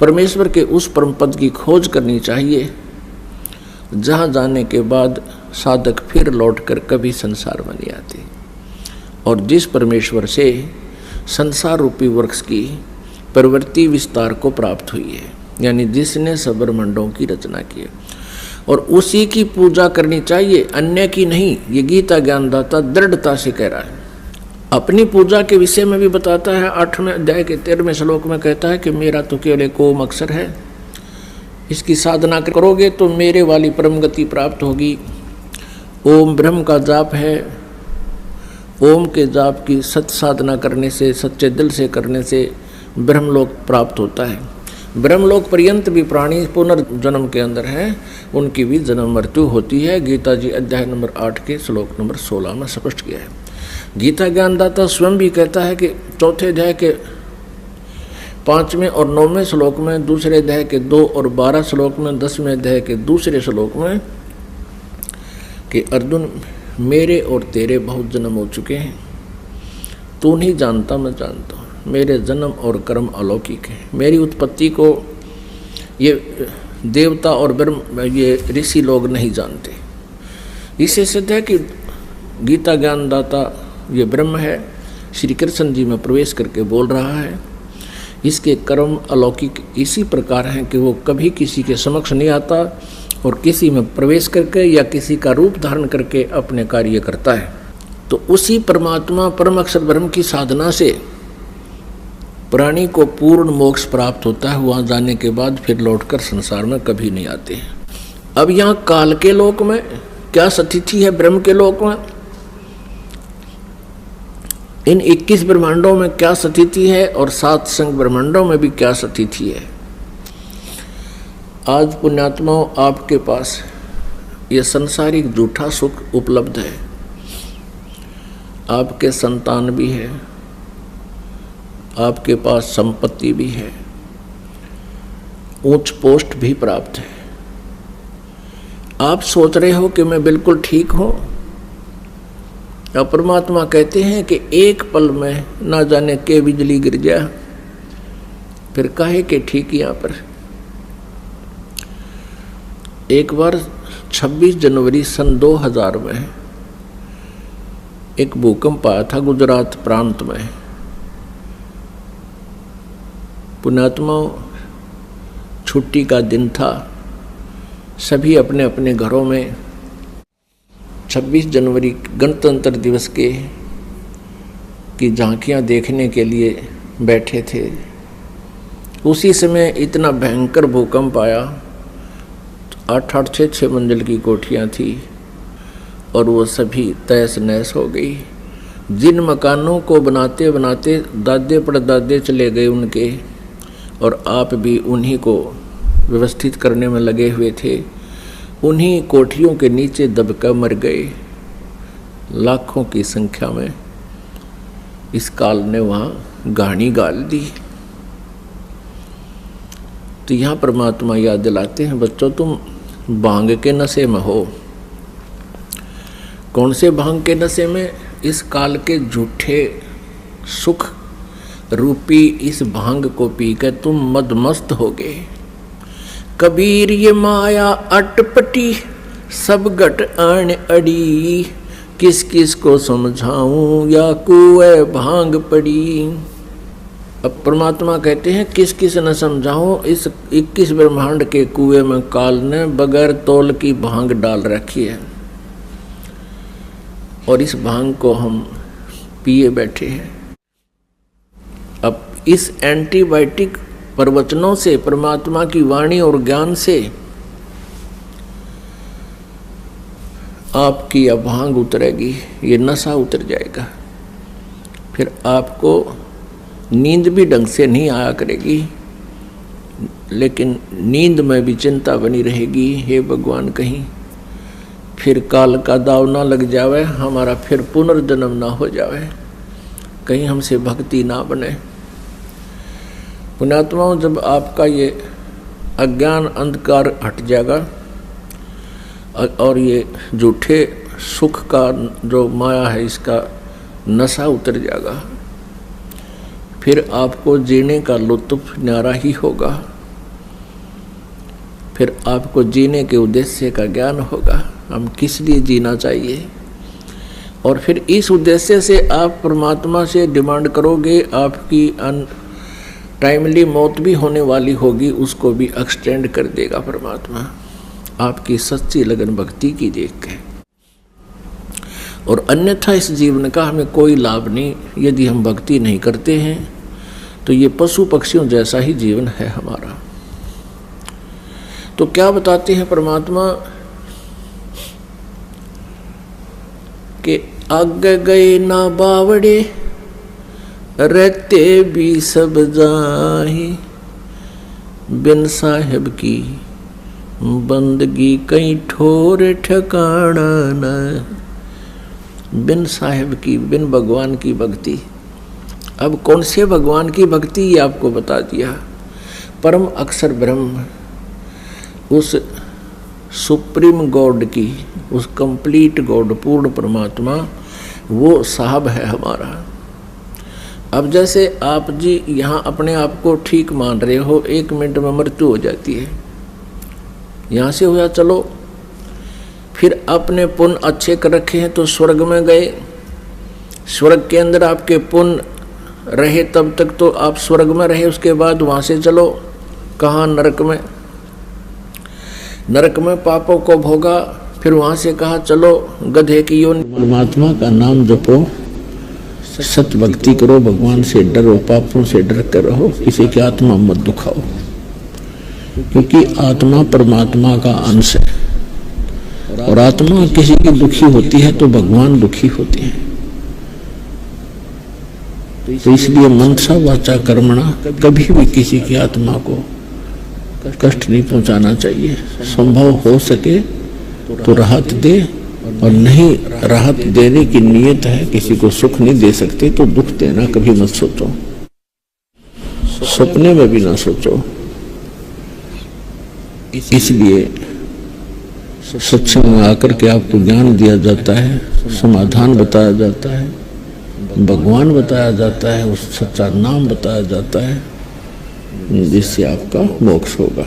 परमेश्वर के उस परम पद की खोज करनी चाहिए जहाँ जाने के बाद साधक फिर लौटकर कभी संसार में नहीं आते। और जिस परमेश्वर से संसार रूपी वृक्ष की प्रवृत्ति विस्तार को प्राप्त हुई है, यानी जिसने सब ब्रह्मांडों की रचना की है, और उसी की पूजा करनी चाहिए, अन्य की नहीं। ये गीता ज्ञानदाता दृढ़ता से कह रहा है। अपनी पूजा के विषय में भी बताता है। 8वें अध्याय के 13वें श्लोक में कहता है कि मेरा तो केवल एक ओम अक्षर है, इसकी साधना करोगे तो मेरे वाली परम गति प्राप्त होगी। ओम ब्रह्म का जाप है। ओम के जाप की सत साधना करने से, सच्चे दिल से करने से ब्रह्मलोक प्राप्त होता है। ब्रह्मलोक पर्यंत भी प्राणी पुनर्जन्म के अंदर है, उनकी भी जन्म मृत्यु होती है। गीता जी अध्याय नंबर 8 के श्लोक नंबर 16 में स्पष्ट किया है। गीता ज्ञानदाता स्वयं भी कहता है कि 4थे अध्याय के 5वें और 9वें श्लोक में, दूसरे अध्याय के 2 और 12 श्लोक में, 10वें अध्याय के दूसरे श्लोक में कि अर्जुन मेरे और तेरे बहुत जन्म हो चुके हैं, तू नहीं जानता मैं जानता हूँ। मेरे जन्म और कर्म अलौकिक है। मेरी उत्पत्ति को ये देवता और ब्रह्म, ये ऋषि लोग नहीं जानते। इससे सिद्ध है कि गीता ज्ञानदाता ये ब्रह्म है, श्री कृष्ण जी में प्रवेश करके बोल रहा है। इसके कर्म अलौकिक इसी प्रकार हैं कि वो कभी किसी के समक्ष नहीं आता और किसी में प्रवेश करके या किसी का रूप धारण करके अपने कार्य करता है। तो उसी परमात्मा परम अक्षर ब्रह्म की साधना से प्राणी को पूर्ण मोक्ष प्राप्त होता है। वहाँ जाने के बाद फिर लौटकर संसार में कभी नहीं आते हैं। अब यहाँ काल के लोक में क्या स्थिति है, ब्रह्म के लोक में इन 21 ब्रह्मांडों में क्या स्थिति है और 7 संग ब्रह्मांडों में भी क्या स्थिति है। आज पुण्यात्माओं आपके पास ये संसारिक झूठा सुख उपलब्ध है। आपके संतान भी है, आपके पास संपत्ति भी है, उच्च पोस्ट भी प्राप्त है। आप सोच रहे हो कि मैं बिल्कुल ठीक हूं। परमात्मा कहते हैं कि एक पल में ना जाने के बिजली गिर जाए, फिर काहे के ठीक। यहाँ पर एक बार 26 जनवरी सन 2000 में एक भूकंप आया था गुजरात प्रांत में। पुण्यात्मा छुट्टी का दिन था, सभी अपने अपने घरों में 26 जनवरी गणतंत्र दिवस की झांकियां देखने के लिए बैठे थे। उसी समय इतना भयंकर भूकंप आया। 8-8, 6-6 मंजिल की कोठियां थी और वो सभी तहस नहस हो गई। जिन मकानों को बनाते बनाते दादे परदादे चले गए उनके, और आप भी उन्हीं को व्यवस्थित करने में लगे हुए थे, उन्हीं कोठियों के नीचे दबकर मर गए लाखों की संख्या में। इस काल ने वहाँ गाड़ी गाल दी। तो यहाँ परमात्मा याद दिलाते हैं, बच्चों तुम भांग के नशे में हो। कौन से भांग के नशे में? इस काल के झूठे सुख रूपी इस भांग को पीकर तुम मदमस्त हो गए। कबीर ये माया अटपटी सब घट आन अड़ी, किस किस को समझाऊं या कुएं भांग पड़ी। अब परमात्मा कहते हैं किस किस न समझाऊं, इस 21 ब्रह्मांड के कुएं में काल ने बगैर तौल की भांग डाल रखी है और इस भांग को हम पिए बैठे हैं। अब इस एंटीबायोटिक प्रवचनों से, परमात्मा की वाणी और ज्ञान से आपकी अब भांग उतरेगी, ये नशा उतर जाएगा। फिर आपको नींद भी ढंग से नहीं आया करेगी, लेकिन नींद में भी चिंता बनी रहेगी। हे भगवान, कहीं फिर काल का दाव ना लग जावे, हमारा फिर पुनर्जन्म ना हो जावे, कहीं हमसे भक्ति ना बने। पुण्यात्माओं, जब आपका ये अज्ञान अंधकार हट जाएगा और ये झूठे सुख का जो माया है इसका नशा उतर जाएगा, फिर आपको जीने का लुत्फ न्यारा ही होगा। फिर आपको जीने के उद्देश्य का ज्ञान होगा, हम किस लिए जीना चाहिए। और फिर इस उद्देश्य से आप परमात्मा से डिमांड करोगे, आपकी टाइमली मौत भी होने वाली होगी, उसको भी एक्सटेंड कर देगा परमात्मा आपकी सच्ची लगन भक्ति की देख के। और अन्यथा इस जीवन का हमें कोई लाभ नहीं, यदि हम भक्ति नहीं करते हैं तो ये पशु पक्षियों जैसा ही जीवन है हमारा। तो क्या बताते हैं परमात्मा कि आगे गए ना बावड़े, रहते भी सब जाही, बिन साहेब की बंदगी कहीं ठोर ठिकाना न। बिन साहेब की, बिन भगवान की भक्ति। अब कौन से भगवान की भक्ति, ये आपको बता दिया। परम अक्षर ब्रह्म, उस सुप्रीम गॉड की, उस कंप्लीट गॉड, पूर्ण परमात्मा, वो साहब है हमारा। अब जैसे आप जी यहाँ अपने आप को ठीक मान रहे हो, 1 मिनट में मृत्यु हो जाती है, यहाँ से हुआ चलो, फिर अपने पुण्य अच्छे कर रखे हैं तो स्वर्ग में गए, स्वर्ग के अंदर आपके पुण्य रहे तब तक तो आप स्वर्ग में रहे, उसके बाद वहाँ से चलो कहाँ, नरक में। नरक में पापों को भोगा, फिर वहाँ से कहा चलो गधे की योनि। परमात्मा का नाम जपो, सत्य भक्ति करो, भगवान से डरो, पापों से डर कर रहो, किसी की आत्मा मत दुखाओ, क्योंकि आत्मा परमात्मा का अंश है। और आत्मा किसी की दुखी होती है तो भगवान दुखी होते हैं। तो इसलिए मनसा वाचा कर्मणा, कभी भी किसी की आत्मा को कष्ट नहीं पहुंचाना चाहिए। संभव हो सके तो राहत दे, और नहीं राहत देने की नीयत है, किसी को सुख नहीं दे सकते तो दुख देना कभी मत सोचो, सपने में भी ना सोचो। इसलिए सत्संग में आकर के आपको ज्ञान दिया जाता है, समाधान बताया जाता है, भगवान बताया जाता है, उस सच्चा नाम बताया जाता है, जिससे आपका मोक्ष होगा।